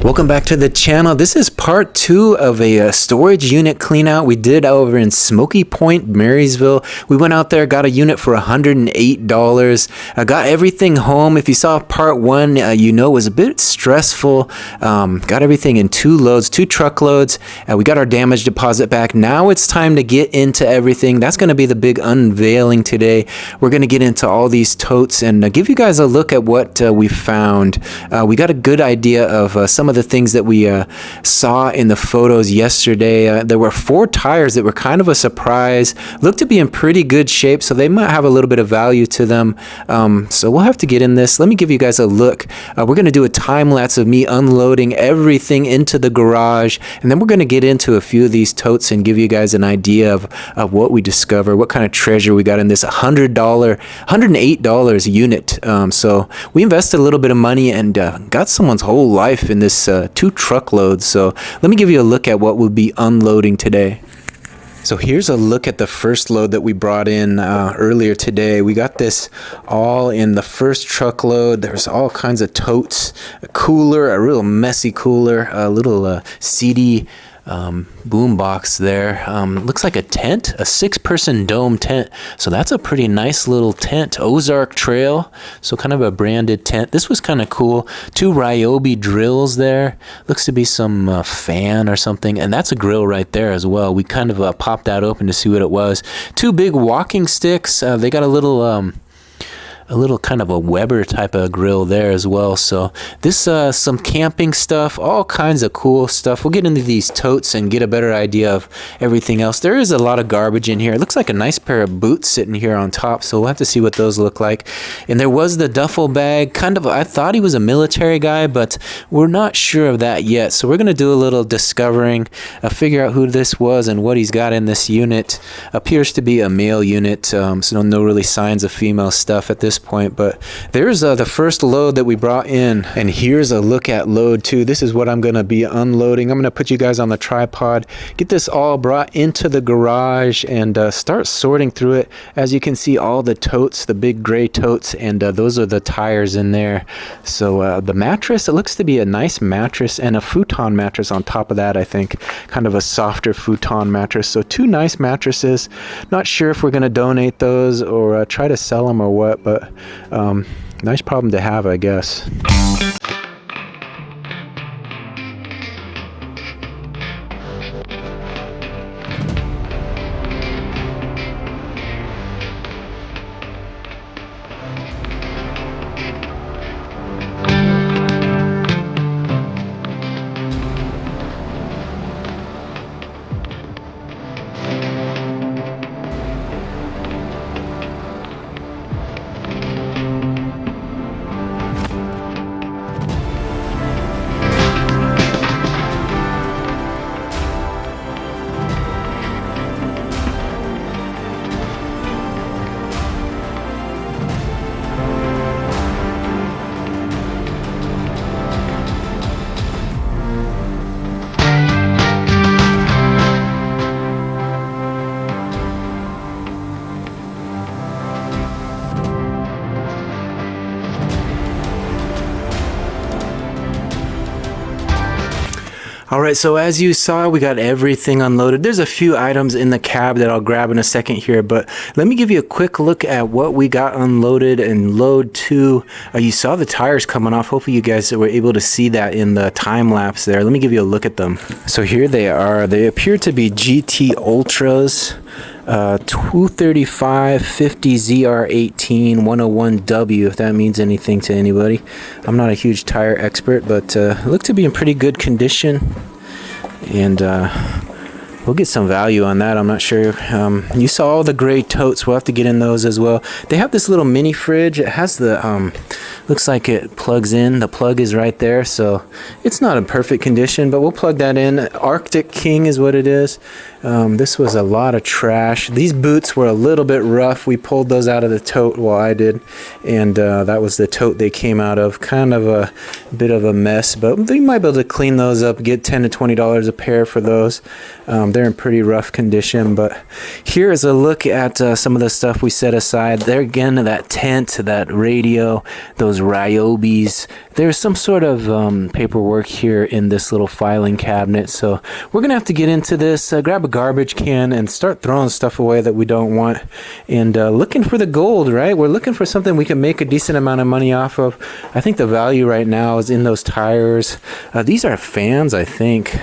Welcome back to the channel. This is part 2 of a storage unit clean out we did over in Smoky Point, Marysville. We went out there, got a unit for $108. I got everything home. If you saw part 1, you know it was a bit stressful. Got everything in 2 loads, 2 truckloads. We got our damage deposit back. Now it's time to get into everything. That's going to be the big unveiling today. We're going to get into all these totes and give you guys a look at what we found. We got a good idea of some of the things that we saw in the photos yesterday. There were 4 tires that were kind of a surprise, looked to be in pretty good shape, so they might have a little bit of value to them. So we'll have to get in this. Let me give you guys a look. We're going to do a time lapse of me unloading everything into the garage, and then we're going to get into a few of these totes and give you guys an idea of what we discover, what kind of treasure we got in this $108 unit. So we invested a little bit of money and got someone's whole life in this 2 truckloads. So let me give you a look at what we'll be unloading today. So here's a look at the first load that we brought in earlier today. We got this all in the first truckload. There's all kinds of totes, a cooler, a real messy cooler, a little CD boom box there. Looks like a tent, a 6-person dome tent. So that's a pretty nice little tent. Ozark Trail, so kind of a branded tent. This was kind of cool. 2 Ryobi drills there. Looks to be some fan or something, and that's a grill right there as well. We kind of popped that open to see what it was. 2 big walking sticks. They got a little kind of a Weber type of grill there as well. So this some camping stuff, all kinds of cool stuff. We'll get into these totes and get a better idea of everything else. There is a lot of garbage in here. It looks like a nice pair of boots sitting here on top, so we'll have to see what those look like. And there was the duffel bag. Kind of, I thought he was a military guy, but we're not sure of that yet. So we're going to do a little discovering, figure out who this was and what he's got in this unit. Appears to be a male unit, so no really signs of female stuff at this point. But there's the first load that we brought in, and here's a look at load 2. This is what I'm going to be unloading. I'm going to put you guys on the tripod, get this all brought into the garage, and start sorting through it. As you can see, all the totes, the big gray totes, and those are the tires in there. So the mattress, it looks to be a nice mattress and a futon mattress on top of that. I think kind of a softer futon mattress. So 2 nice mattresses. Not sure if we're going to donate those or try to sell them or what, but nice problem to have, I guess. All right, so as you saw, we got everything unloaded. There's a few items in the cab that I'll grab in a second here, but let me give you a quick look at what we got unloaded in load 2. You saw the tires coming off. Hopefully you guys were able to see that in the time lapse there. Let me give you a look at them. So here they are. They appear to be GT Ultras. 235 50 ZR18 101W, if that means anything to anybody. I'm not a huge tire expert, but look to be in pretty good condition, and we'll get some value on that. I'm not sure. You saw all the gray totes. We'll have to get in those as well. They have this little mini fridge. It has the looks like it plugs in. The plug is right there, so it's not in perfect condition, but we'll plug that in. Arctic King is what it is. This was a lot of trash. These boots were a little bit rough. We pulled those out of the tote, well, I did, and that was the tote they came out of. Kind of a bit of a mess, but they might be able to clean those up, get $10 to $20 a pair for those. They're in pretty rough condition, but here is a look at some of the stuff we set aside. There again, that tent, that radio, those Ryobis. There's some sort of paperwork here in this little filing cabinet, so we're gonna have to get into this, grab a garbage can and start throwing stuff away that we don't want, and looking for the gold, right? We're looking for something we can make a decent amount of money off of. I think the value right now is in those tires. These are fans, I think.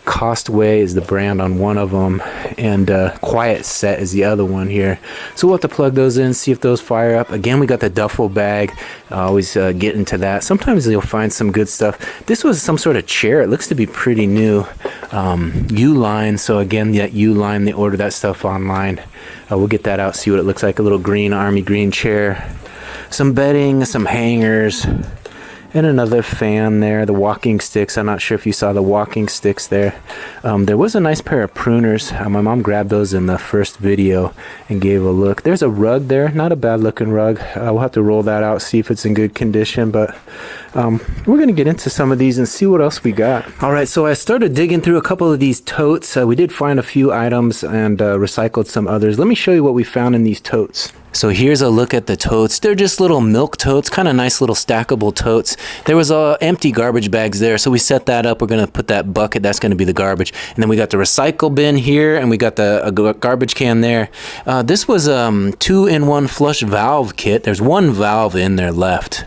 Costway is the brand on one of them, and Quiet Set is the other one here. So we'll have to plug those in, see if those fire up. Again, we got the duffel bag. Always get into that. Sometimes you'll find some good stuff. This was some sort of chair. It looks to be pretty new. Uline. So again, that Uline, they order that stuff online. We'll get that out, see what it looks like. A little green army green chair. Some bedding, some hangers. And another fan there, the walking sticks. I'm not sure if you saw the walking sticks there. There was a nice pair of pruners. My mom grabbed those in the first video and gave a look. There's a rug there, not a bad looking rug. We'll have to roll that out, see if it's in good condition, but we're gonna get into some of these and see what else we got. All right, so I started digging through a couple of these totes. We did find a few items and recycled some others. Let me show you what we found in these totes. So here's a look at the totes. They're just little milk totes, kind of nice little stackable totes. There was empty garbage bags there, so we set that up. We're gonna put that bucket, that's gonna be the garbage. And then we got the recycle bin here, and we got the garbage can there. This was 2-in-1 flush valve kit. There's one valve in there left.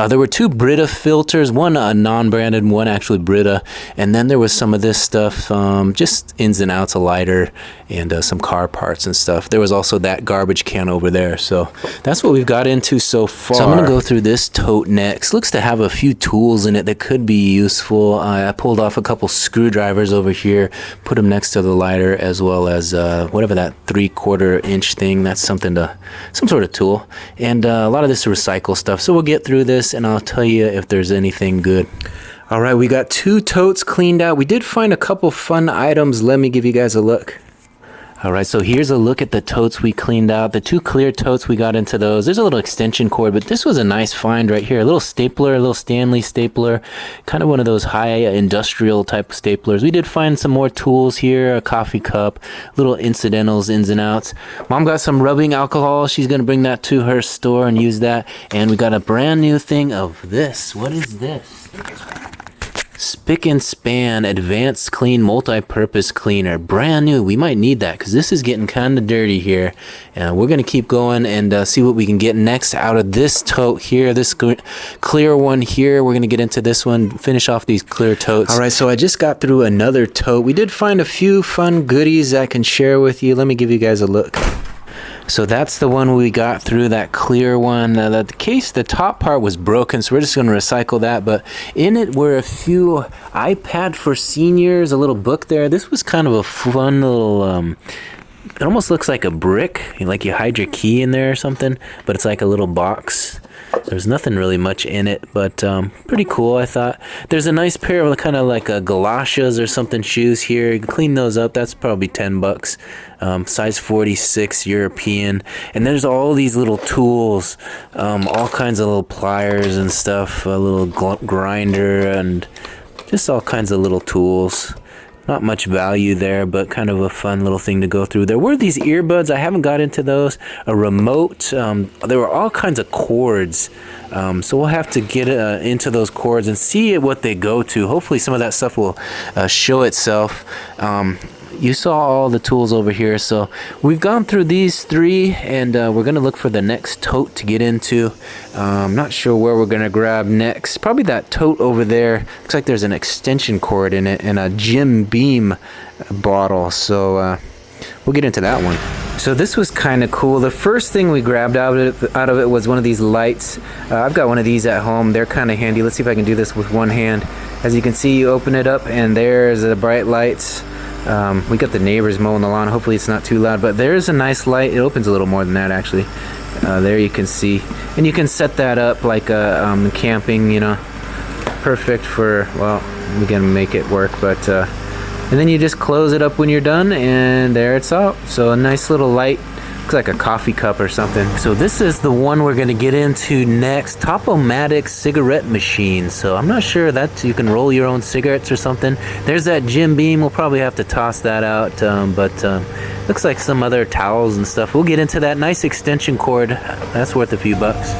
There were 2 Brita filters, one non-branded, one actually Brita. And then there was some of this stuff, just ins and outs, a lighter, and some car parts and stuff. There was also that garbage can over there. So that's what we've got into so far. So I'm going to go through this tote next. Looks to have a few tools in it that could be useful. I pulled off a couple screwdrivers over here, put them next to the lighter, as well as whatever that 3/4 inch thing. That's some sort of tool. And a lot of this is recycle stuff. So we'll get through this and I'll tell you if there's anything good. All right, we got 2 totes cleaned out. We did find a couple fun items. Let me give you guys a look. All right, so here's a look at the totes we cleaned out. The 2 clear totes, we got into those. There's a little extension cord, but this was a nice find right here. A little stapler, a little Stanley stapler, kind of one of those high industrial type staplers. We did find some more tools here, a coffee cup, little incidentals, ins and outs. Mom got some rubbing alcohol. She's going to bring that to her store and use that. And we got a brand new thing of this. What is this? Spick and Span Advanced Clean Multi-Purpose Cleaner. Brand new. We might need that because this is getting kind of dirty here. And we're going to keep going and see what we can get next out of this tote here. This clear one here. We're going to get into this one, finish off these clear totes. All right, so I just got through another tote. We did find a few fun goodies I can share with you. Let me give you guys a look. So that's the one we got through, that clear one. The case, the top part was broken, so we're just going to recycle that. But in it were a few iPad for Seniors, a little book there. This was kind of a fun little, it almost looks like a brick, like you hide your key in there or something, but it's like a little box. There's nothing really much in it, but pretty cool, I thought. There's a nice pair of kind of like a galoshes or something shoes here. You can clean those up. That's probably $10. Size 46 European. And there's all these little tools, all kinds of little pliers and stuff, a little grinder, and just all kinds of little tools. Not much value there, but kind of a fun little thing to go through. There were these earbuds. I haven't got into those. A remote. There were all kinds of cords. So we'll have to get into those cords and see what they go to. Hopefully some of that stuff will show itself. You saw all the tools over here, so we've gone through these 3, and we're going to look for the next tote to get into. I'm not sure where we're going to grab next. Probably that tote over there. Looks like there's an extension cord in it and a Jim Beam bottle, so we'll get into that one. So this was kind of cool. The first thing we grabbed out of it was one of these lights. I've got one of these at home. They're kind of handy. Let's see if I can do this with one hand. As you can see, you open it up, and there's the bright lights. We got the neighbors mowing the lawn. Hopefully it's not too loud, but there's a nice light. It opens a little more than that, actually. There you can see, and you can set that up like camping, you know, perfect for, well, we're gonna make it work, but And then you just close it up when you're done, and there it's out. So a nice little light, looks like a coffee cup or something. So this is the one we're gonna get into next, Top-O-Matic cigarette machine. So I'm not sure that you can roll your own cigarettes or something. There's that Jim Beam, we'll probably have to toss that out, but looks like some other towels and stuff. We'll get into that. Nice extension cord, that's worth a few bucks.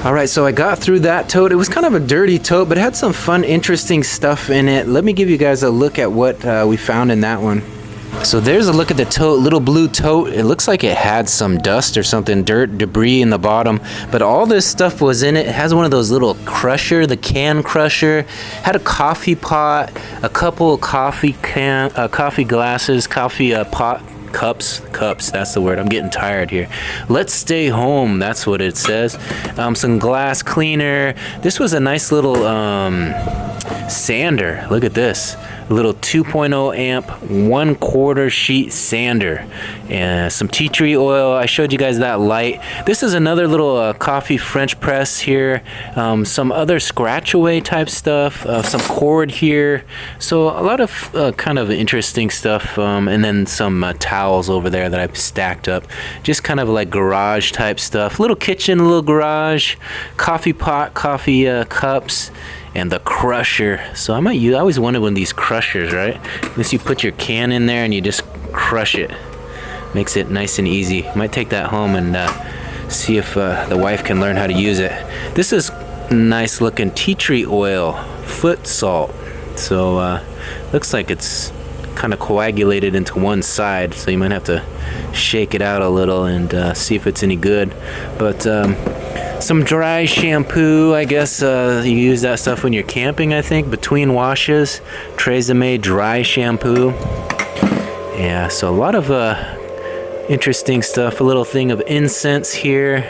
All right, so I got through that tote. It was kind of a dirty tote, but it had some fun, interesting stuff in it. Let me give you guys a look at what we found in that one. So there's a look at the tote, little blue tote. It looks like it had some dust or something, dirt, debris in the bottom, but all this stuff was in it. It has one of those little crusher, the can crusher, had a coffee pot, a couple of coffee glasses, coffee pot, cups, that's the word. I'm getting tired here. Let's stay home, that's what it says. Some glass cleaner. This was a nice little sander. Look at this, a little 2.0 amp 1/4 sheet sander, and some tea tree oil. I showed you guys that light. This is another little coffee French press here, some other scratch away type stuff, some cord here, so a lot of kind of interesting stuff, and then some towels over there that I've stacked up, just kind of like garage type stuff. Little kitchen, little garage, coffee pot, coffee cups, and the crusher. So I always wanted one of these crushers, right? Unless you put your can in there and you just crush it, makes it nice and easy. Might take that home and see if the wife can learn how to use it. This is nice looking tea tree oil, foot salt. So looks like it's kind of coagulated into one side, so you might have to shake it out a little and see if it's any good. But some dry shampoo, I guess you use that stuff when you're camping, I think, between washes. Tresemme dry shampoo. Yeah, so a lot of interesting stuff. A little thing of incense here.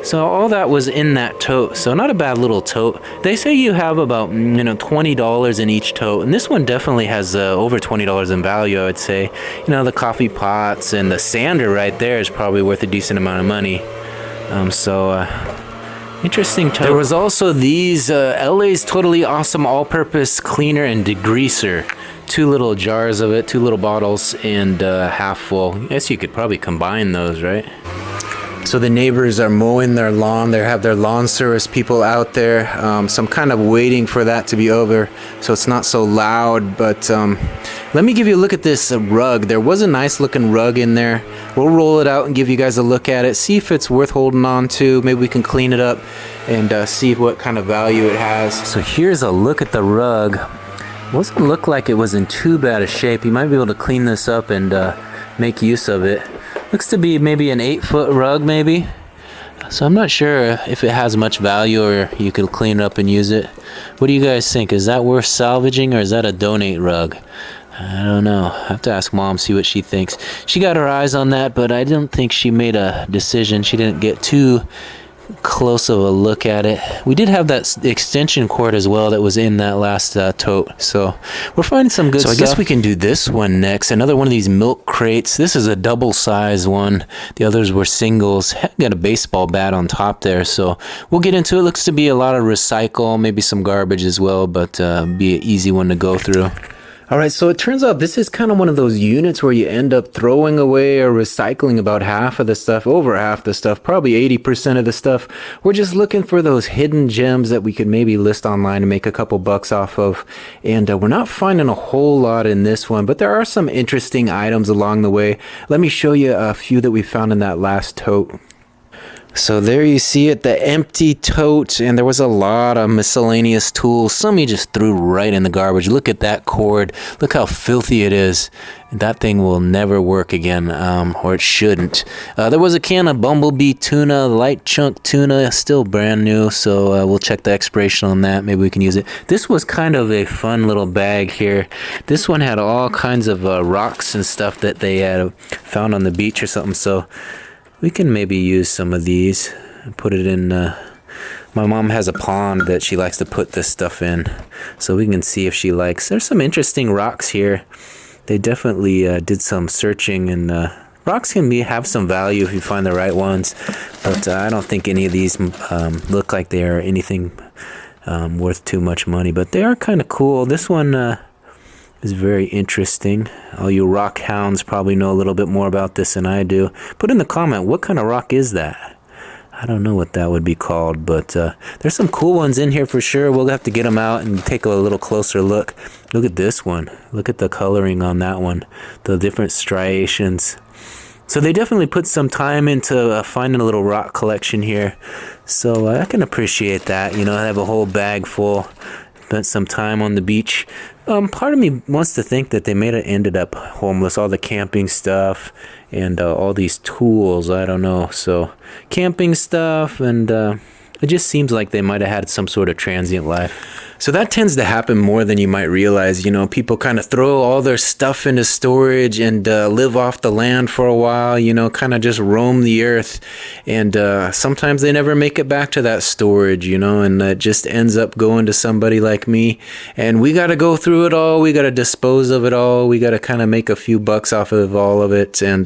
So all that was in that tote. So not a bad little tote. They say you have about $20 in each tote, and this one definitely has over $20 in value, I would say. The coffee pots and the sander right there is probably worth a decent amount of money. Interesting tote. There was also these LA's Totally Awesome All-Purpose Cleaner and Degreaser. 2 little jars of it, 2 little bottles, and half full. I guess you could probably combine those, right? So the neighbors are mowing their lawn. They have their lawn service people out there. So I'm kind of waiting for that to be over so it's not so loud. But let me give you a look at this rug. There was a nice looking rug in there. We'll roll it out and give you guys a look at it. See if it's worth holding on to. Maybe we can clean it up and see what kind of value it has. So here's a look at the rug. Doesn't look like it was in too bad a shape. You might be able to clean this up and make use of it. Looks to be maybe an 8-foot rug, maybe. So I'm not sure if it has much value or you could clean it up and use it. What do you guys think? Is that worth salvaging, or is that a donate rug? I don't know. I have to ask Mom, see what she thinks. She got her eyes on that, but I don't think she made a decision. She didn't get too close of a look at it. We did have that extension cord as well that was in that last tote, so we're finding some good stuff. So I guess we can do this one next. Another one of these milk crates. This is a double size one. The others were singles. Got a baseball bat on top there, so we'll get into it. Looks to be a lot of recycle, maybe some garbage as well, but be an easy one to go through. All right, so it turns out this is kind of one of those units where you end up throwing away or recycling about half of the stuff, over half the stuff, probably 80% of the stuff. We're just looking for those hidden gems that we could maybe list online and make a couple bucks off of. And we're not finding a whole lot in this one, but there are some interesting items along the way. Let me show you a few that we found in that last tote. So there you see it, the empty tote, and there was a lot of miscellaneous tools. Some you just threw right in the garbage. Look at that cord. Look how filthy it is. That thing will never work again, or it shouldn't. There was a can of Bumblebee tuna, light chunk tuna, still brand new, so we'll check the expiration on that. Maybe we can use it. This was kind of a fun little bag here. This one had all kinds of rocks and stuff that they had found on the beach or something, so we can maybe use some of these and put it in. My mom has a pond that she likes to put this stuff in, so we can see if she likes. There's some interesting rocks here. They definitely did some searching, and rocks can have some value if you find the right ones, but I don't think any of these look like they are anything worth too much money, but they are kind of cool. This one is very interesting. All you rock hounds probably know a little bit more about this than I do. Put in the comment, what kind of rock is that? I don't know what that would be called, but there's some cool ones in here for sure. We'll have to get them out and take a little closer look. Look at this one. Look at the coloring on that one. The different striations. So they definitely put some time into finding a little rock collection here. So I can appreciate that. You know, I have a whole bag full. Spent some time on the beach. Part of me wants to think that they may have ended up homeless. All the camping stuff and all these tools. I don't know. So camping stuff, and it just seems like they might have had some sort of transient life. So that tends to happen more than you might realize. You know, people kind of throw all their stuff into storage and live off the land for a while, you know, kind of just roam the earth. And sometimes they never make it back to that storage, you know, and it just ends up going to somebody like me. And we got to go through it all. We got to dispose of it all. We got to kind of make a few bucks off of all of it. And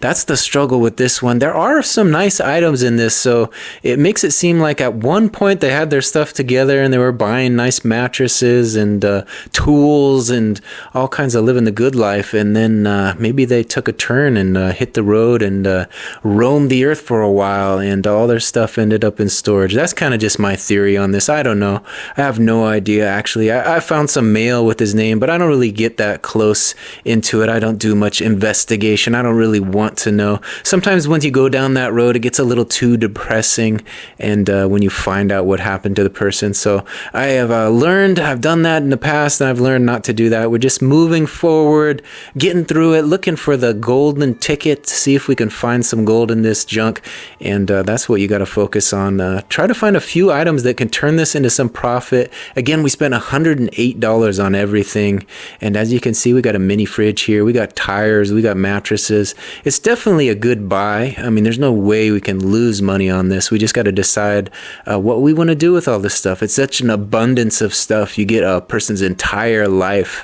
that's the struggle with this one. There are some nice items in this. So it makes it seem like at one point they had their stuff together and they were buying nice mattresses and tools and all kinds of living the good life, and then maybe they took a turn and hit the road and roamed the earth for a while, and all their stuff ended up in storage. That's kind of just my theory on this. I don't know. I have no idea, actually. I found some mail with his name, but I don't really get that close into it. I don't do much investigation. I don't really want to know. Sometimes once you go down that road, it gets a little too depressing, and when you find out what happened to the person. So I have I've done that in the past, and I've learned not to do that. We're just moving forward, getting through it, looking for the golden ticket to see if we can find some gold in this junk. And that's what you got to focus on. Try to find a few items that can turn this into some profit. Again, we spent $108 on everything. And as you can see, we got a mini fridge here. We got tires. We got mattresses. It's definitely a good buy. I mean, there's no way we can lose money on this. We just got to decide what we want to do with all this stuff. It's such an abundance of stuff. You get a person's entire life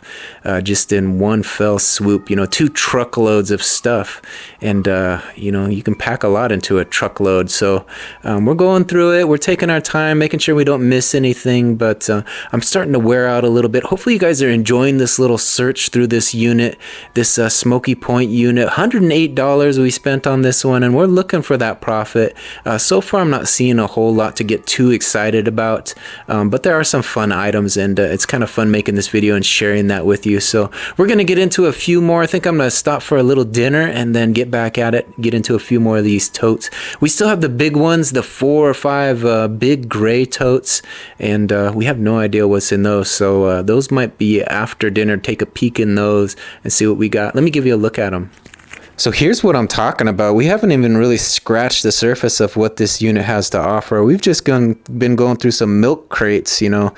just in one fell swoop, you know, 2 truckloads of stuff. And, you know, you can pack a lot into a truckload. So we're going through it. We're taking our time, making sure we don't miss anything. But I'm starting to wear out a little bit. Hopefully you guys are enjoying this little search through this unit, this Smoky Point unit. $108 we spent on this one, and we're looking for that profit. So far, I'm not seeing a whole lot to get too excited about, but there are some fun items, and it's kind of fun making this video and sharing that with you. So we're going to get into a few more. I think I'm going to stop for a little dinner and then get back at it, get into a few more of these totes. We still have the big ones, the 4 or 5 big gray totes, and we have no idea what's in those. So those might be after dinner. Take a peek in those and see what we got. Let me give you a look at them. So here's what I'm talking about. We haven't even really scratched the surface of what this unit has to offer. We've just been going through some milk crates, you know.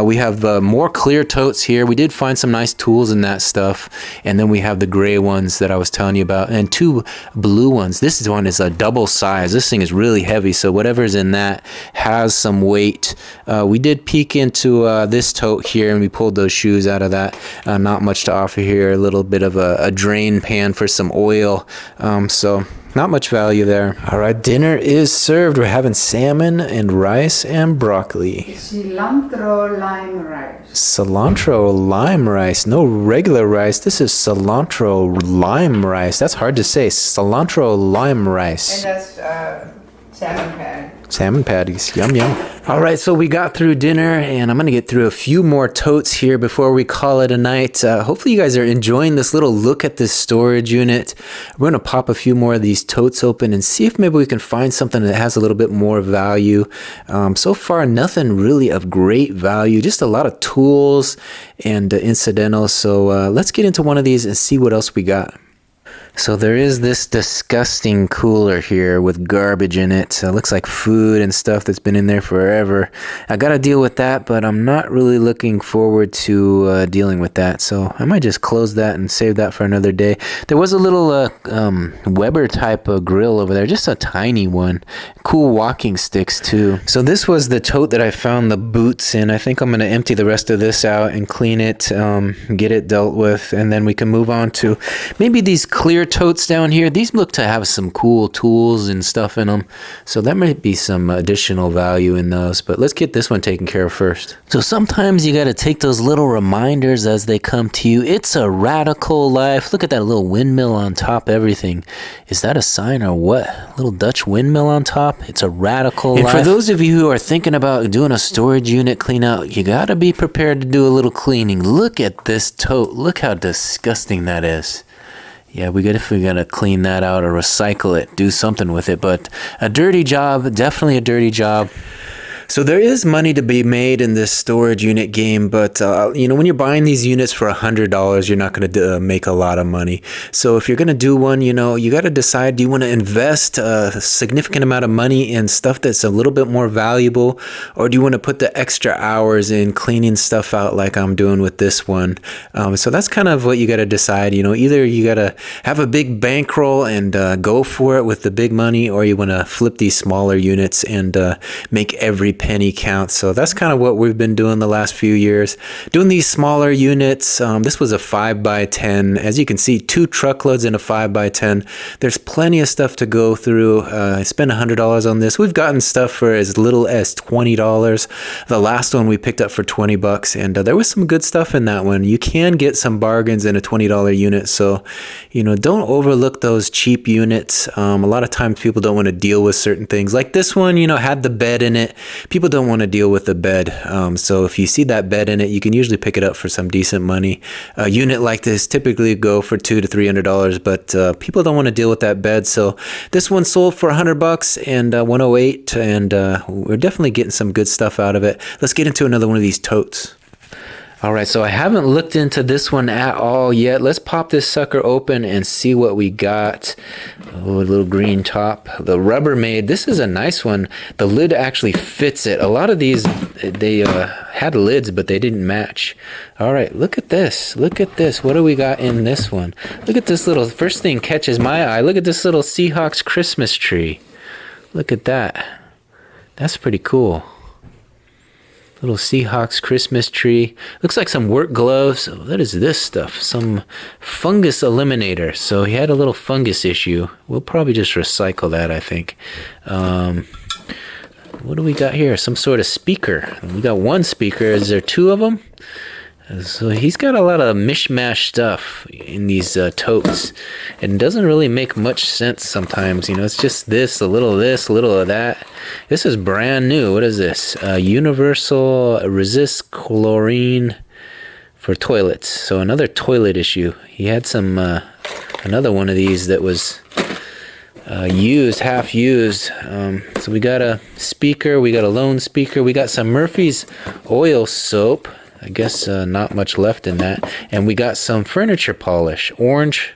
We have more clear totes here. We did find some nice tools in that stuff. And then we have the gray ones that I was telling you about, and 2 blue ones. This one is a double size. This thing is really heavy, so whatever's in that has some weight. We did peek into this tote here, and we pulled those shoes out of that. Not much to offer here. A little bit of a drain pan for some oil. So not much value there. All right, dinner is served. We're having salmon and rice and broccoli. Cilantro lime rice. Cilantro lime rice. No regular rice. This is cilantro lime rice. That's hard to say. Cilantro lime rice. And that's salmon pad. Salmon patties. Yum, yum. All right, so we got through dinner, and I'm going to get through a few more totes here before we call it a night. Hopefully you guys are enjoying this little look at this storage unit. We're going to pop a few more of these totes open and see if maybe we can find something that has a little bit more value. So far, nothing really of great value, just a lot of tools and incidentals. So let's get into one of these and see what else we got. So there is this disgusting cooler here with garbage in it. Looks like food and stuff that's been in there forever. I got to deal with that, but I'm not really looking forward to dealing with that. So I might just close that and save that for another day. There was a little Weber type of grill over there, just a tiny one. Cool walking sticks too. So this was the tote that I found the boots in. I think I'm going to empty the rest of this out and clean it, get it dealt with, and then we can move on to maybe these clear other totes down here. These look to have some cool tools and stuff in them. So that might be some additional value in those. But let's get this one taken care of first. So sometimes you got to take those little reminders as they come to you. It's a radical life. Look at that little windmill on top, everything. Is that a sign or what? Little Dutch windmill on top? It's a radical life. And for those of you who are thinking about doing a storage unit clean out, you got to be prepared to do a little cleaning. Look at this tote. Look how disgusting that is. Yeah, we gotta clean that out or recycle it, do something with it. But a dirty job, definitely a dirty job. So there is money to be made in this storage unit game, but when you're buying these units for $100, you're not going to make a lot of money. So if you're going to do one, you got to decide, do you want to invest a significant amount of money in stuff that's a little bit more valuable, or do you want to put the extra hours in cleaning stuff out like I'm doing with this one? So that's kind of what you got to decide. Either you got to have a big bankroll and go for it with the big money, or you want to flip these smaller units and make every penny count. So that's kind of what we've been doing the last few years, doing these smaller units. This was a 5x10. As you can see, 2 truckloads in a 5x10. There's plenty of stuff to go through. I spent $100 on this. We've gotten stuff for as little as $20. The last one we picked up for $20, and there was some good stuff in that one. You can get some bargains in a $20 unit. So, don't overlook those cheap units. A lot of times people don't want to deal with certain things. Like this one, had the bed in it. People don't want to deal with the bed. So if you see that bed in it, you can usually pick it up for some decent money. A unit like this typically go for $200 to $300, but people don't want to deal with that bed. So this one sold for $100 and 108, and we're definitely getting some good stuff out of it. Let's get into another one of these totes. All right, so I haven't looked into this one at all yet. Let's pop this sucker open and see what we got. Oh, a little green top. The Rubbermaid. This is a nice one. The lid actually fits it. A lot of these, they had lids, but they didn't match. All right, look at this. Look at this. What do we got in this one? Look at this little, first thing catches my eye. Look at this little Seahawks Christmas tree. Look at that. That's pretty cool. Little Seahawks Christmas tree. Looks like some work gloves. What is this stuff? Some fungus eliminator. So he had a little fungus issue. We'll probably just recycle that, I think. What do we got here? Some sort of speaker. We got one speaker. Is there 2 of them? So he's got a lot of mishmash stuff in these totes. It doesn't really make much sense sometimes. It's just this, a little of that. This is brand new. What is this? Universal resist chlorine for toilets. So another toilet issue. He had some, another one of these that was used, half used. So we got a speaker. We got a lone speaker. We got some Murphy's oil soap. I guess not much left in that. And we got some furniture polish. Orange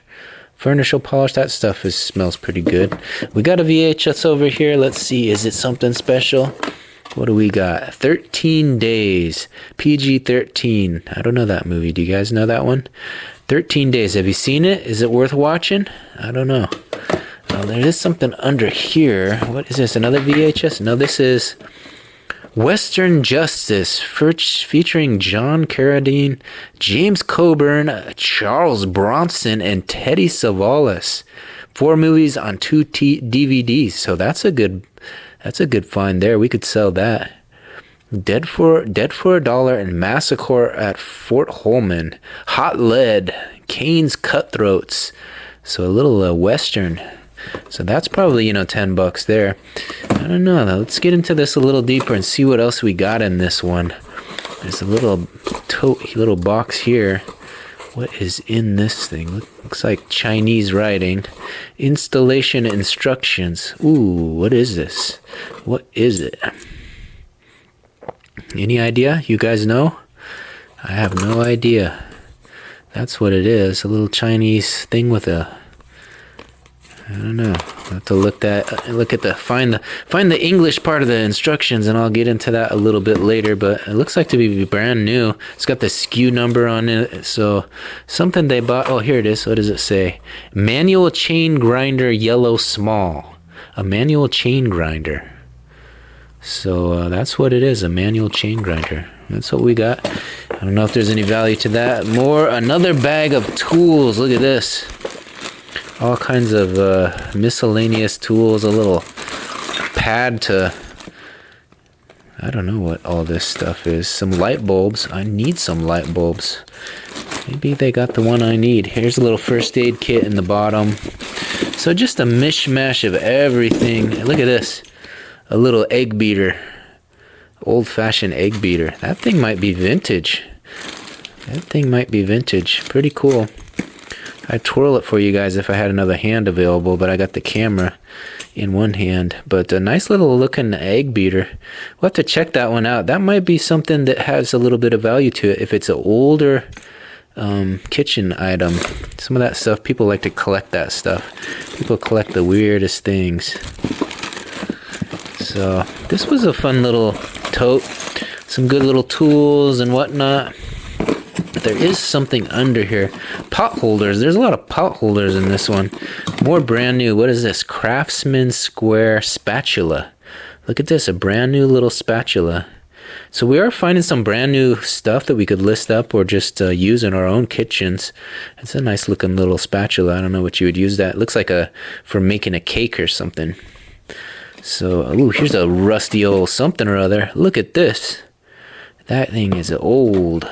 furniture polish. That stuff smells pretty good. We got a VHS over here. Let's see. Is it something special? What do we got? 13 Days. PG-13. I don't know that movie. Do you guys know that one? 13 Days. Have you seen it? Is it worth watching? I don't know. There is something under here. What is this? Another VHS? No, this is Western Justice, featuring John Carradine, James Coburn, Charles Bronson, and Teddy Savalas. 4 movies on 2 DVDs. So that's a good find there. We could sell that. Dead for $1 and Massacre at Fort Holman. Hot Lead, Kane's Cutthroats. So a little Western. So that's probably, $10 there. I don't know. Let's get into this a little deeper and see what else we got in this one. There's a little little box here. What is in this thing? Looks like Chinese writing. Installation instructions. Ooh, what is this? What is it? Any idea? You guys know? I have no idea. That's what it is. A little Chinese thing with a... I don't know. I'll have to find the English part of the instructions, and I'll get into that a little bit later. But it looks like to be brand new. It's got the SKU number on it, so something they bought. Oh, here it is. What does it say? Manual chain grinder, yellow small. A manual chain grinder. So that's what it is. A manual chain grinder. That's what we got. I don't know if there's any value to that. Another bag of tools. Look at this. All kinds of miscellaneous tools, a little pad to, I don't know what all this stuff is. Some light bulbs. I need some light bulbs. Maybe they got the one I need. Here's a little first aid kit in the bottom. So just a mishmash of everything. Look at this. A little egg beater. Old-fashioned egg beater. That thing might be vintage. That thing might be vintage. Pretty cool. I'd twirl it for you guys if I had another hand available, but I got the camera in one hand. But a nice little looking egg beater. We'll have to check that one out. That might be something that has a little bit of value to it if it's an older kitchen item. Some of that stuff, people like to collect that stuff. People collect the weirdest things. So this was a fun little tote. Some good little tools and whatnot. But there is something under here. Pot holders. There's a lot of pot holders in this one. More brand new. What is this? Craftsman Square Spatula. Look at this. A brand new little spatula. So we are finding some brand new stuff that we could list up or just use in our own kitchens. It's a nice looking little spatula. I don't know what you would use that. It looks like for making a cake or something. So, ooh, here's a rusty old something or other. Look at this. That thing is old.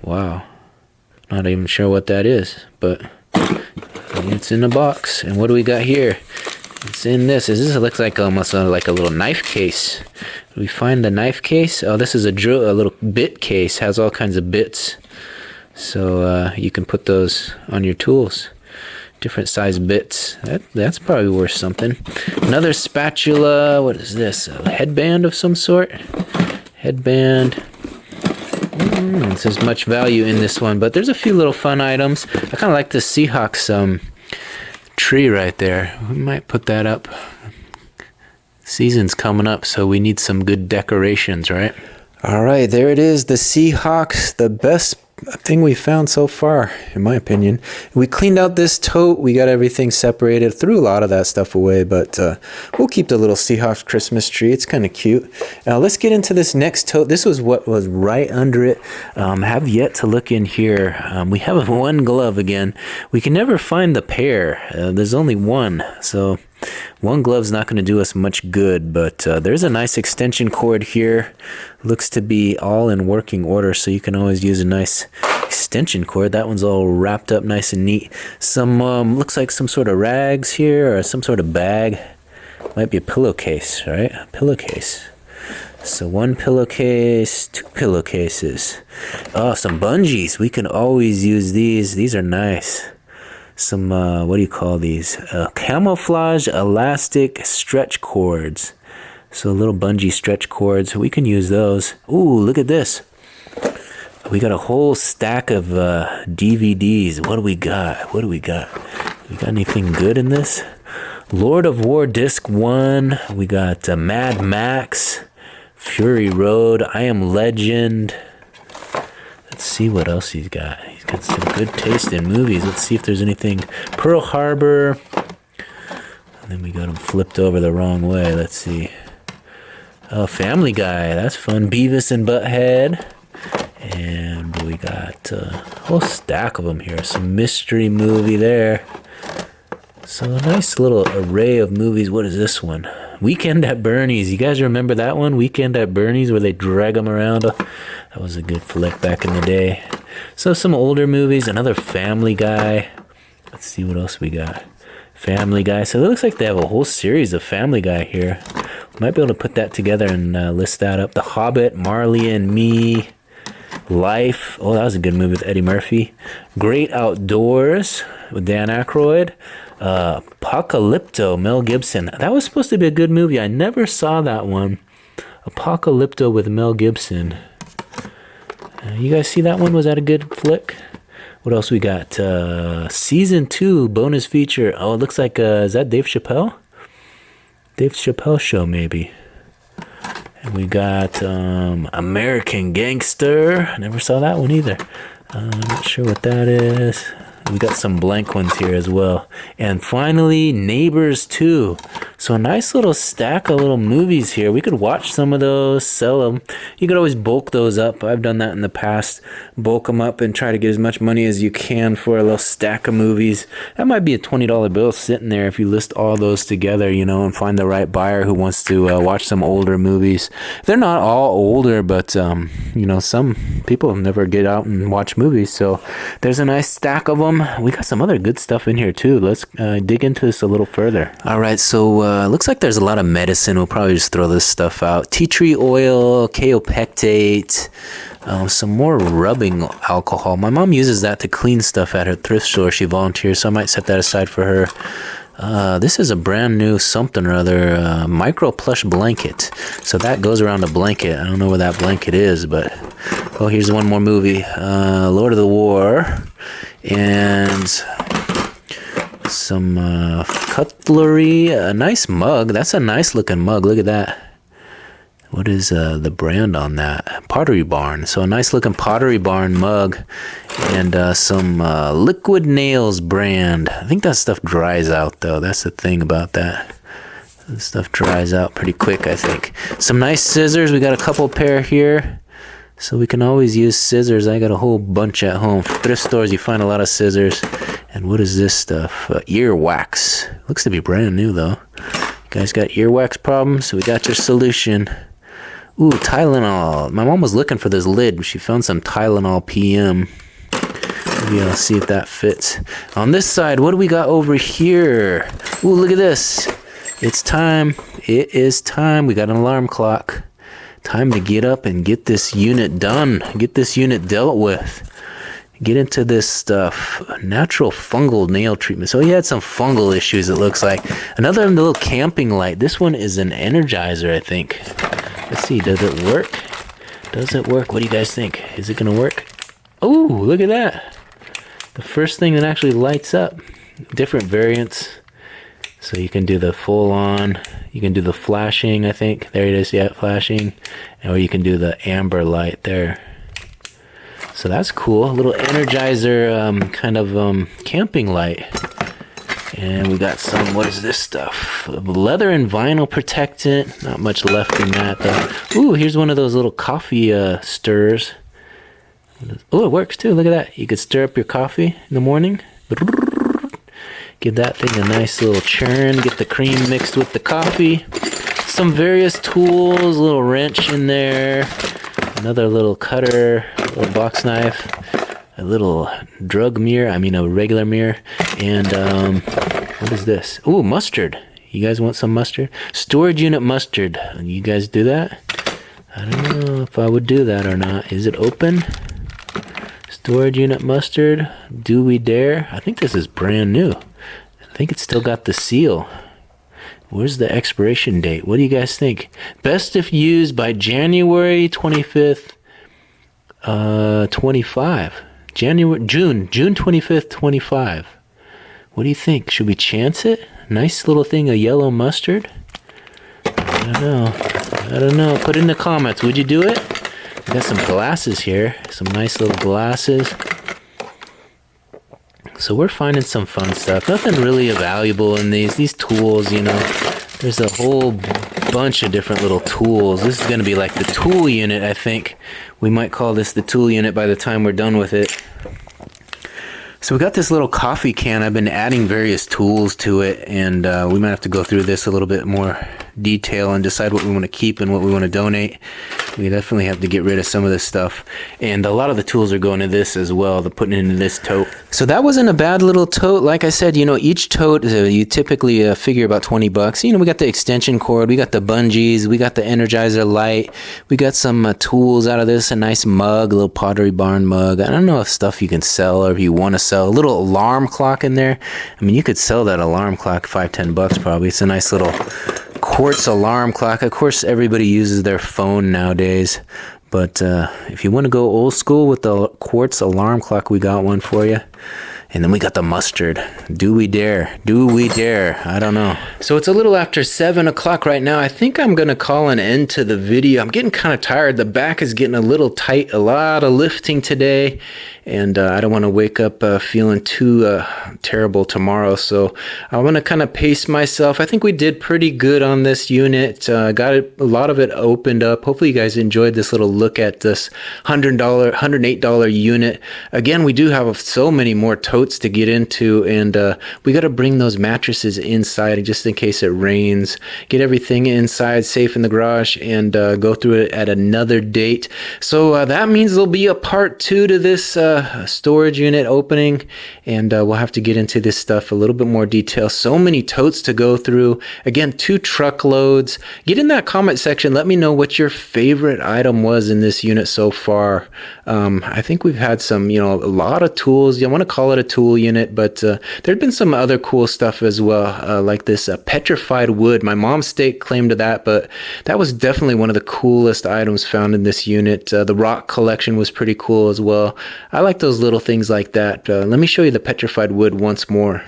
Wow. Not even sure what that is, but it's in a box. And what do we got here? It's in this. This looks like almost like a little knife case. Did we find the knife case? Oh, this is a little bit case. Has all kinds of bits. So you can put those on your tools. Different size bits. That's probably worth something. Another spatula. What is this? A headband of some sort? Headband. There's much value in this one, but there's a few little fun items. I kind of like the Seahawks tree right there. We might put that up. Season's coming up, so we need some good decorations, right? All right, there it is. The Seahawks, the best thing we found so far, in my opinion. We cleaned out this tote. We got everything separated. Threw a lot of that stuff away, but we'll keep the little Seahawks Christmas tree. It's kind of cute. Now let's get into this next tote. This was what was right under it. Have yet to look in here. We have one glove again. We can never find the pair. There's only one, so one glove's not going to do us much good, but there's a nice extension cord here. Looks to be all in working order, so you can always use a nice extension cord. That one's all wrapped up nice and neat. Some looks like some sort of rags here or some sort of bag. Might be a pillowcase, right? A pillowcase. So one pillowcase, two pillowcases. Oh, some bungees. We can always use these. These are nice. Some, what do you call these? Camouflage elastic stretch cords. So little bungee stretch cords. We can use those. Ooh, look at this. We got a whole stack of DVDs. What do we got? What do we got? We got anything good in this? Lord of War Disc 1. We got Mad Max, Fury Road, I Am Legend. Let's see what else he's got. He's got some good taste in movies. Let's see if there's anything. Pearl Harbor. And then we got him flipped over the wrong way. Let's see. Oh, Family Guy. That's fun. Beavis and Butthead. And we got a whole stack of them here. Some mystery movie there. So a nice little array of movies. What is this one? Weekend at Bernie's. You guys remember that one? Weekend at Bernie's, where they drag them around. That was a good flick back in the day. So some older movies. Another Family Guy. Let's see what else we got. Family Guy. So it looks like they have a whole series of Family Guy here. Might be able to put that together and list that up. The Hobbit, Marley and Me, Life. Oh, that was a good movie with Eddie Murphy. Great Outdoors with Dan Aykroyd. Apocalypto, Mel Gibson. That was supposed to be a good movie. I never saw that one. Apocalypto with Mel Gibson. You guys see that one? Was that a good flick? What else we got? Season 2 bonus feature. Oh, it looks like, is that Dave Chappelle? Dave Chappelle show, maybe. And we got American Gangster. I never saw that one either. I'm not sure what that is. We got some blank ones here as well. And finally, Neighbors 2. So a nice little stack of little movies here. We could watch some of those, sell them. You could always bulk those up. I've done that in the past. Bulk them up and try to get as much money as you can for a little stack of movies. That might be a $20 bill sitting there if you list all those together, you know, and find the right buyer who wants to watch some older movies. They're not all older, but, you know, some people never get out and watch movies. So there's a nice stack of them. We got some other good stuff in here too. Let's dig into this a little further. All right, so looks like there's a lot of medicine. We'll probably just throw this stuff out. Tea tree oil, kaopectate, some more rubbing alcohol. My mom uses that to clean stuff at her thrift store. She volunteers, so I might set that aside for her. This is a brand new something or other, micro plush blanket. So that goes around a blanket. I don't know where that blanket is, but oh, here's one more movie, Lord of the War, and some cutlery, a nice mug. That's a nice looking mug. Look at that. What is the brand on that? Pottery Barn. So a nice looking Pottery Barn mug, and some Liquid Nails brand. I think that stuff dries out though. That's the thing about that. This stuff dries out pretty quick, I think. Some nice scissors. We got a couple pair here. So we can always use scissors. I got a whole bunch at home. Thrift stores, you find a lot of scissors. And what is this stuff? Ear wax. Looks to be brand new though. You guys got earwax problems? We got your solution. Ooh, Tylenol. My mom was looking for this lid. She found some Tylenol PM. Maybe I'll see if that fits. On this side, what do we got over here? Ooh, look at this. It's time. It is time. We got an alarm clock. Time to get up and get this unit done. Get this unit dealt with. Get into this stuff. Natural fungal nail treatment. So he had some fungal issues, it looks like. Another little camping light. This one is an energizer, I think. Let's see, does it work? Does it work? What do you guys think? Is it going to work? Oh, look at that. The first thing that actually lights up. Different variants. So you can do the full on. You can do the flashing, I think. There it is, yeah, flashing. Or you can do the amber light there. So that's cool. A little energizer kind of camping light. And we got some, what is this stuff? Leather and vinyl protectant. Not much left in that though. Ooh, here's one of those little coffee stirrers. Oh, it works too. Look at that. You could stir up your coffee in the morning. Give that thing a nice little churn. Get the cream mixed with the coffee. Some various tools. A little wrench in there. Another little cutter. A little box knife. A little drug mirror. I mean a regular mirror. And what is this? Ooh, mustard. You guys want some mustard? Storage unit mustard. You guys do that? I don't know if I would do that or not. Is it open? Storage unit mustard. Do we dare? I think this is brand new. I think it's still got the seal. Where's the expiration date? What do you guys think? Best if used by January 25th, 25. June 25th, 25. What do you think? Should we chance it? Nice little thing of yellow mustard. I don't know. Put in the comments. Would you do it? We got some glasses here. Some nice little glasses. So we're finding some fun stuff. Nothing really valuable in these tools, you know. There's a whole bunch of different little tools. This is going to be like the tool unit, I think. We might call this the tool unit by the time we're done with it. So we got this little coffee can. I've been adding various tools to it, and we might have to go through this a little bit more detail and decide what we want to keep and what we want to donate. We definitely have to get rid of some of this stuff, and a lot of the tools are going to this as well. They're putting it into this tote. So that wasn't a bad little tote. Like I said, you know, each tote you typically figure about $20. You know, we got the extension cord, we got the bungees, we got the Energizer light, we got some tools out of this. A nice mug, a little Pottery Barn mug. I don't know if stuff you can sell or if you want to sell. A little alarm clock in there. I mean, you could sell that alarm clock $5-10 probably. It's a nice little quartz alarm clock. Of course, everybody uses their phone nowadays, but if you want to go old school with the quartz alarm clock, we got one for you. And then we got the mustard. Do we dare? Do we dare? I don't know. So it's a little after 7 o'clock right now. I think I'm going to call an end to the video. I'm getting kind of tired. The back is getting a little tight. A lot of lifting today. And I don't want to wake up feeling too terrible tomorrow. So I want to kind of pace myself. I think we did pretty good on this unit. Got a lot of it opened up. Hopefully you guys enjoyed this little look at this $108 unit. Again, we do have so many more totes to get into, and we got to bring those mattresses inside just in case it rains. Get everything inside safe in the garage, and go through it at another date. So that means there'll be a part 2 to this storage unit opening, and we'll have to get into this stuff a little bit more detail. So many totes to go through. Again, 2 truckloads. Get in that comment section. Let me know what your favorite item was in this unit so far. I think we've had some, a lot of tools. I want to call it a tool unit, but there'd been some other cool stuff as well, like this petrified wood. My mom staked claim to that, but that was definitely one of the coolest items found in this unit. The rock collection was pretty cool as well. I like those little things like that. Let me show you the petrified wood once more.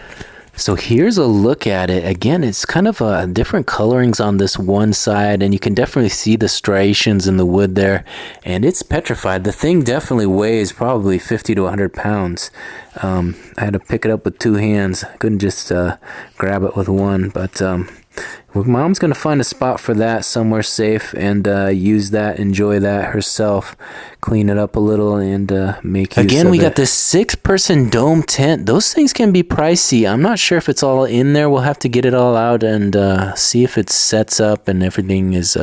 So here's a look at it. Again, it's kind of different colorings on this one side, and you can definitely see the striations in the wood there, and it's petrified. The thing definitely weighs probably 50 to 100 pounds. I had to pick it up with 2 hands. I couldn't just grab it with one, but Mom's going to find a spot for that somewhere safe and use that, enjoy that herself, clean it up a little, and make use of it. Again, we got this 6-person dome tent. Those things can be pricey. I'm not sure if it's all in there. We'll have to get it all out and see if it sets up and everything is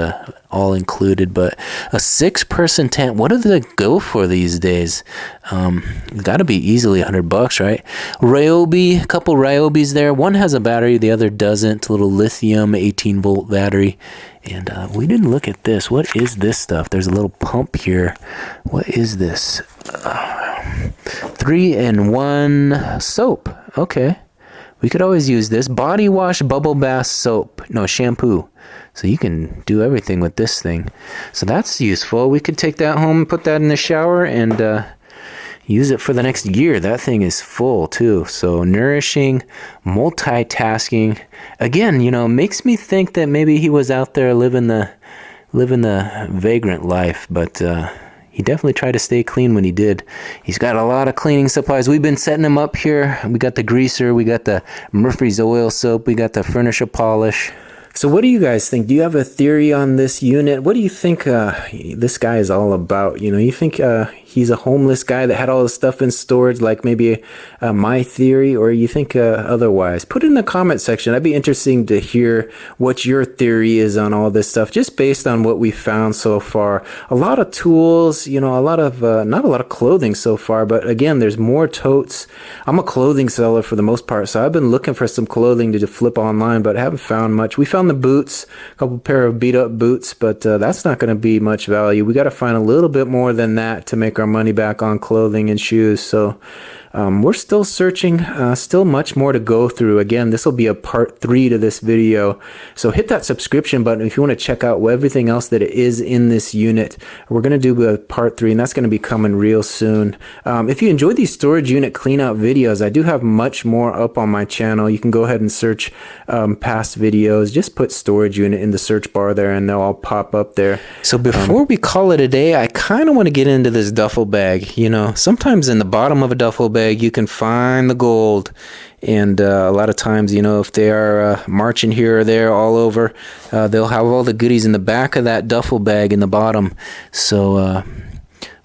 all included. But a 6-person tent, what do they go for these days? Got to be easily $100, right? Ryobi, a couple Ryobis there. One has a battery, the other doesn't. A little lithium 18-volt battery. And we didn't look at this. What is this stuff? There's a little pump here. What is this? 3-in-1 soap. Okay. We could always use this. Body wash, bubble bath soap. No, shampoo. So you can do everything with this thing. So that's useful. We could take that home, put that in the shower, and use it for the next year. That thing is full too. So nourishing, multitasking. Again, makes me think that maybe he was out there living the vagrant life, but he definitely tried to stay clean when he did. He's got a lot of cleaning supplies. We've been setting him up here. We got the greaser, we got the Murphy's oil soap, we got the furniture polish. So what do you guys think? Do you have a theory on this unit? What do you think this guy is all about? You think he's a homeless guy that had all this stuff in storage, like maybe my theory, or you think otherwise? Put it in the comment section. That'd be interesting to hear what your theory is on all this stuff, just based on what we found so far. A lot of tools, a lot of, not a lot of clothing so far, but again, there's more totes. I'm a clothing seller for the most part, so I've been looking for some clothing to flip online, but I haven't found much. We found the boots, a couple pair of beat up boots, but that's not going to be much value. We got to find a little bit more than that to make our money back on clothing and shoes. So we're still searching, still much more to go through. Again, this will be a part 3 to this video. So hit that subscription button if you want to check out everything else that is in this unit. We're going to do a part 3, and that's going to be coming real soon. If you enjoyed these storage unit clean out videos, I do have much more up on my channel. You can go ahead and search past videos. Just put storage unit in the search bar there, and they'll all pop up there. So before we call it a day, I kind of want to get into this duffel bag. Sometimes in the bottom of a duffel bag, you can find the gold, and a lot of times, if they are marching here or there all over, they'll have all the goodies in the back of that duffel bag in the bottom. So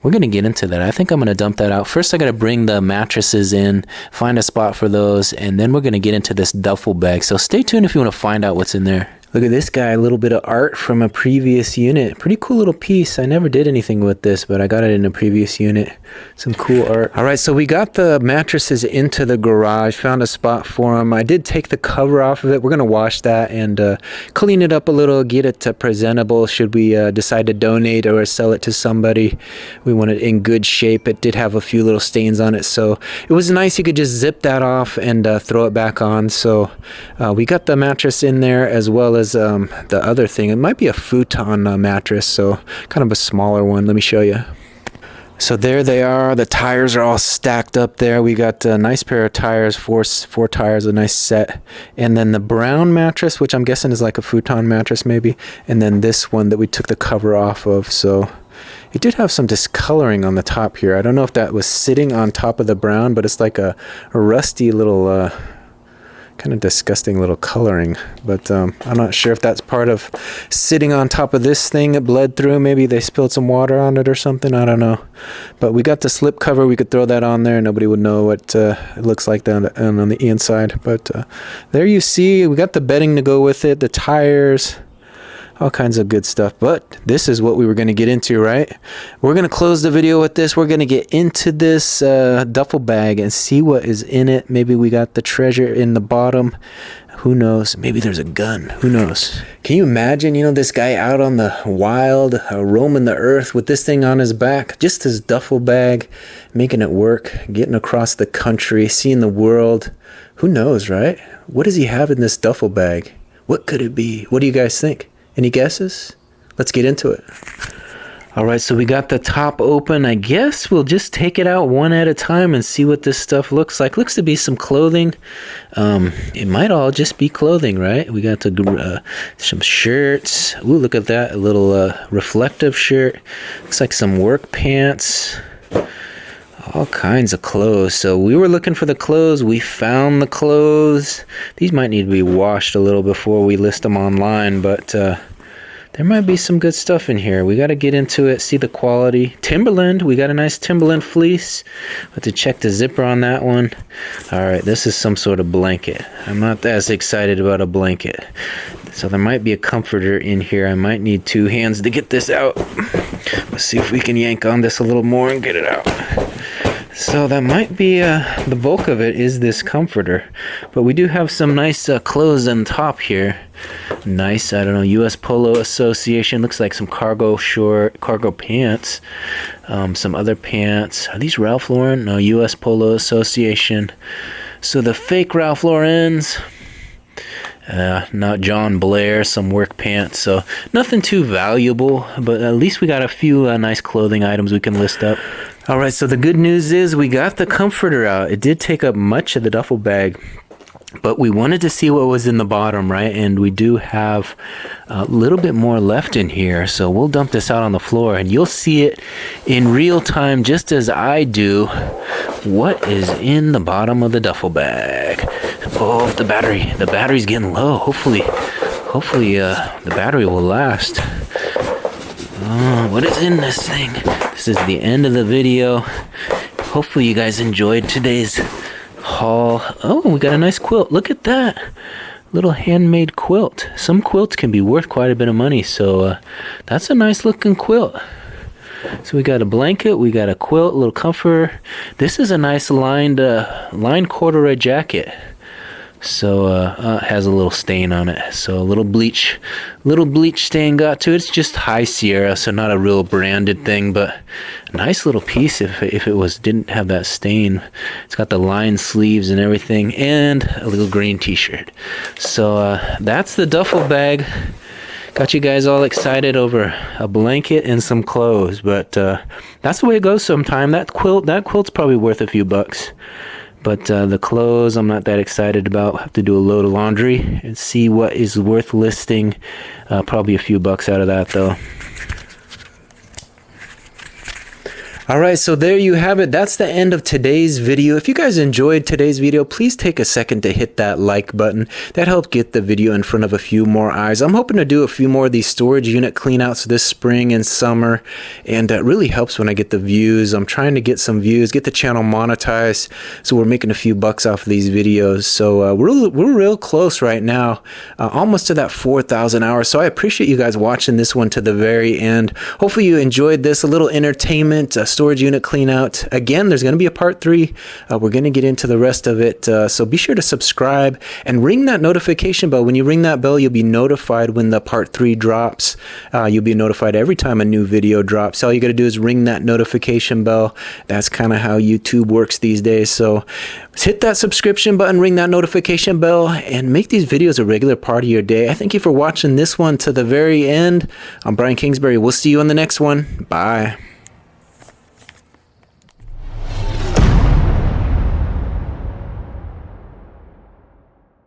we're going to get into that. I think I'm going to dump that out. First, I got to bring the mattresses in, find a spot for those, and then we're going to get into this duffel bag. So stay tuned if you want to find out what's in there. Look at this guy, a little bit of art from a previous unit. Pretty cool little piece. I never did anything with this, but I got it in a previous unit. Some cool art. All right, so we got the mattresses into the garage, found a spot for them. I did take the cover off of it. We're going to wash that and clean it up a little, get it presentable should we decide to donate or sell it to somebody. We want it in good shape. It did have a few little stains on it, so it was nice. You could just zip that off and throw it back on. So we got the mattress in there, as well as the other thing. It might be a futon mattress, so kind of a smaller one. Let me show you. So there they are. The tires are all stacked up there. We got a nice pair of tires, four tires, a nice set. And then the brown mattress, which I'm guessing is like a futon mattress maybe. And then this one that we took the cover off of. So it did have some discoloring on the top here. I don't know if that was sitting on top of the brown, but it's like a rusty little kind of disgusting little coloring, but I'm not sure if that's part of sitting on top of this thing. It bled through. Maybe they spilled some water on it or something. I don't know. But we got the slip cover. We could throw that on there. Nobody would know what it looks like down on the inside. But there you see, we got the bedding to go with it, the tires, all kinds of good stuff. But this is what we were going to get into, right? We're going to close the video with this. We're going to get into this duffel bag and see what is in it. Maybe we got the treasure in the bottom. Who knows? Maybe there's a gun. Who knows? Can you imagine, this guy out on the wild, roaming the earth with this thing on his back, just his duffel bag, making it work, getting across the country, seeing the world. Who knows, right? What does he have in this duffel bag? What could it be? What do you guys think? Any guesses? Let's get into it. All right, so we got the top open. I guess we'll just take it out one at a time and see what this stuff looks like. Looks to be some clothing. It might all just be clothing, right? We got some shirts. Ooh, look at that, a little reflective shirt. Looks like some work pants. All kinds of clothes. So we were looking for the clothes. We found the clothes. These might need to be washed a little before we list them online, but there might be some good stuff in here. We got to get into it, see the quality. Timberland. We got a nice Timberland fleece. Have to check the zipper on that one. All right, this is some sort of blanket. I'm not as excited about a blanket. So there might be a comforter in here. I might need two hands to get this out. Let's see if we can yank on this a little more and get it out. So that might be the bulk of it is this comforter. But we do have some nice clothes on top here. Nice, I don't know, U.S. Polo Association. Looks like some cargo pants. Some other pants. Are these Ralph Lauren? No, U.S. Polo Association. So the fake Ralph Laurens. Not John Blair, some work pants. So nothing too valuable, but at least we got a few nice clothing items we can list up. All right, so the good news is we got the comforter out. It did take up much of the duffel bag, but we wanted to see what was in the bottom, right? And we do have a little bit more left in here. So we'll dump this out on the floor and you'll see it in real time, just as I do, what is in the bottom of the duffel bag. Oh, the battery's getting low. Hopefully the battery will last. What is in this thing? This is the end of the video. Hopefully you guys enjoyed today's haul. Oh, we got a nice quilt. Look at that. Little handmade quilt. Some quilts can be worth quite a bit of money, so that's a nice looking quilt. So we got a blanket, we got a quilt, a little comforter. This is a nice lined corduroy jacket. So it has a little stain on it. So a little bleach stain got to it. It's just High Sierra, so not a real branded thing, but a nice little piece if it didn't have that stain. It's got the lined sleeves and everything, and a little green t-shirt. So that's the duffel bag. Got you guys all excited over a blanket and some clothes, but that's the way it goes sometime. That quilt's probably worth a few bucks. But the clothes, I'm not that excited about. Have to do a load of laundry and see what is worth listing. Probably a few bucks out of that, though. All right, so there you have it. That's the end of today's video. If you guys enjoyed today's video, please take a second to hit that like button. That helps get the video in front of a few more eyes. I'm hoping to do a few more of these storage unit cleanouts this spring and summer, and that really helps when I get the views. I'm trying to get some views, get the channel monetized, so we're making a few bucks off of these videos. So we're real close right now, almost to that 4,000 hours. So I appreciate you guys watching this one to the very end. Hopefully you enjoyed this, a little entertainment, storage unit clean out. Again, there's going to be a part 3. We're going to get into the rest of it. So be sure to subscribe and ring that notification bell. When you ring that bell, you'll be notified when the part 3 drops. You'll be notified every time a new video drops. All you got to do is ring that notification bell. That's kind of how YouTube works these days. So hit that subscription button, ring that notification bell, and make these videos a regular part of your day. I thank you for watching this one to the very end. I'm Brian Kingsbury. We'll see you on the next one. Bye.